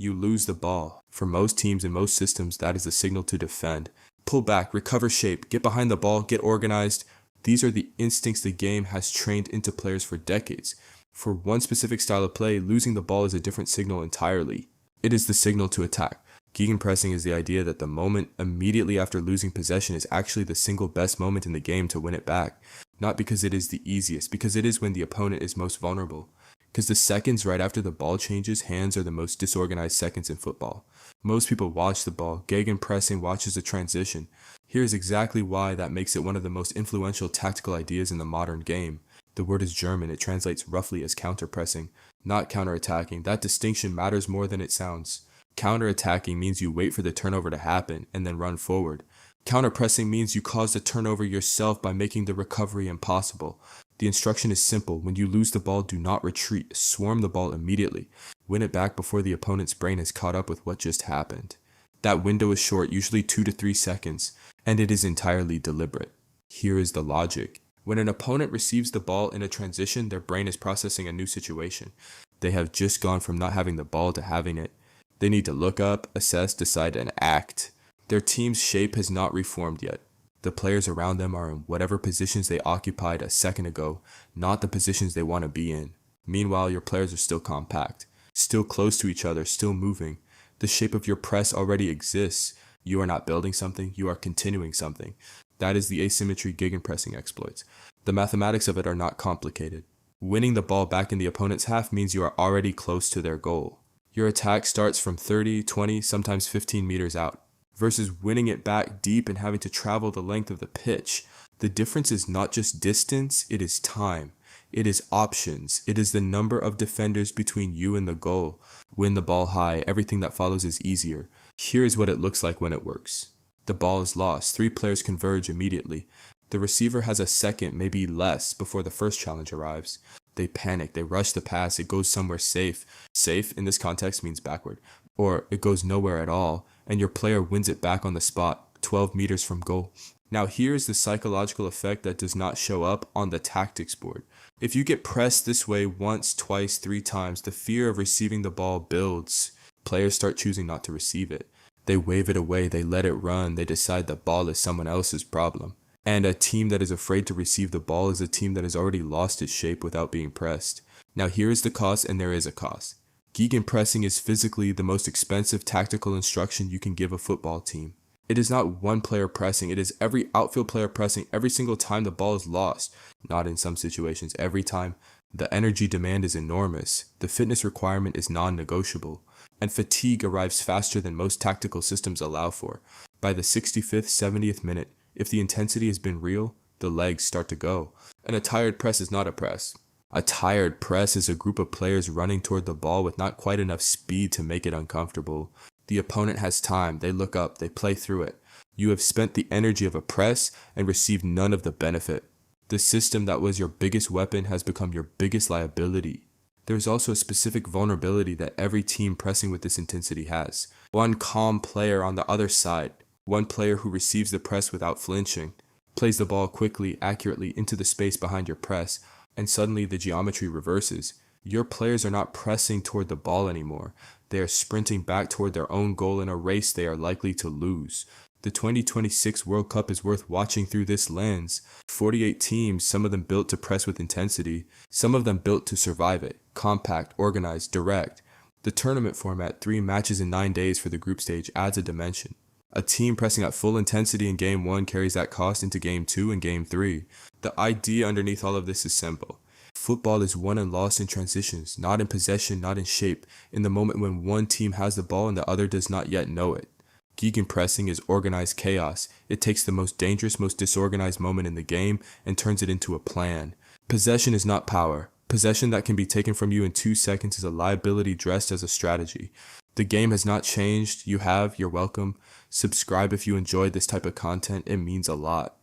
you lose the ball. For most teams and most systems, that is a signal to defend. Pull back, recover shape, get behind the ball, get organized. These are the instincts the game has trained into players for decades. For one specific style of play, losing the ball is a different signal entirely. It is the signal to attack. Gegenpressing is the idea that the moment immediately after losing possession is actually the single best moment in the game to win it back. Not because it is the easiest, because it is when the opponent is most vulnerable. Because the seconds right after the ball changes hands are the most disorganized seconds in football. Most people watch the ball. Gegenpressing watches the transition. Here's exactly why that makes it one of the most influential tactical ideas in the modern game. The word is German. It translates roughly as counterpressing, not counterattacking. That distinction matters more than it sounds. Counterattacking means you wait for the turnover to happen and then run forward. Counterpressing means you cause the turnover yourself by making the recovery impossible. The instruction is simple. When you lose the ball, do not retreat. Swarm the ball immediately. Win it back before the opponent's brain has caught up with what just happened. That window is short, usually 2 to 3 seconds, and it is entirely deliberate. Here is the logic. When an opponent receives the ball in a transition, their brain is processing a new situation. They have just gone from not having the ball to having it. They need to look up, assess, decide, and act. Their team's shape has not reformed yet. The players around them are in whatever positions they occupied a second ago, not the positions they want to be in. Meanwhile, your players are still compact, still close to each other, still moving. The shape of your press already exists. You are not building something, you are continuing something. That is the asymmetry gegenpressing exploits. The mathematics of it are not complicated. Winning the ball back in the opponent's half means you are already close to their goal. Your attack starts from 30, 20, sometimes 15 meters out, versus winning it back deep and having to travel the length of the pitch. The difference is not just distance, it is time. It is options. It is the number of defenders between you and the goal. Win the ball high, everything that follows is easier. Here is what it looks like when it works. The ball is lost. 3 players converge immediately. The receiver has a second, maybe less, before the first challenge arrives. They panic, they rush the pass, it goes somewhere safe. Safe in this context means backward. Or it goes nowhere at all, and your player wins it back on the spot, 12 meters from goal. Now here's the psychological effect that does not show up on the tactics board. If you get pressed this way once, twice, 3 times, the fear of receiving the ball builds. Players start choosing not to receive it. They wave it away, they let it run, they decide the ball is someone else's problem. And a team that is afraid to receive the ball is a team that has already lost its shape without being pressed. Now here is the cost, and there is a cost. Gegenpressing is physically the most expensive tactical instruction you can give a football team. It is not one player pressing, it is every outfield player pressing every single time the ball is lost. Not in some situations, every time. The energy demand is enormous, the fitness requirement is non-negotiable, and fatigue arrives faster than most tactical systems allow for. By the 65th, 70th minute, if the intensity has been real, the legs start to go. And a tired press is not a press. A tired press is a group of players running toward the ball with not quite enough speed to make it uncomfortable. The opponent has time, they look up, they play through it. You have spent the energy of a press and received none of the benefit. The system that was your biggest weapon has become your biggest liability. There is also a specific vulnerability that every team pressing with this intensity has. One calm player on the other side, one player who receives the press without flinching, plays the ball quickly, accurately into the space behind your press, and suddenly the geometry reverses. Your players are not pressing toward the ball anymore. They are sprinting back toward their own goal in a race they are likely to lose. The 2026 World Cup is worth watching through this lens. 48 teams, some of them built to press with intensity, some of them built to survive it. Compact, organized, direct. The tournament format, 3 matches in 9 days for the group stage, adds a dimension. A team pressing at full intensity in Game 1 carries that cost into Game 2 and Game 3. The idea underneath all of this is simple. Football is won and lost in transitions, not in possession, not in shape, in the moment when one team has the ball and the other does not yet know it. Gegenpressing is organized chaos. It takes the most dangerous, most disorganized moment in the game and turns it into a plan. Possession is not power. Possession that can be taken from you in 2 seconds is a liability dressed as a strategy. The game has not changed. You're welcome. Subscribe if you enjoyed this type of content. It means a lot.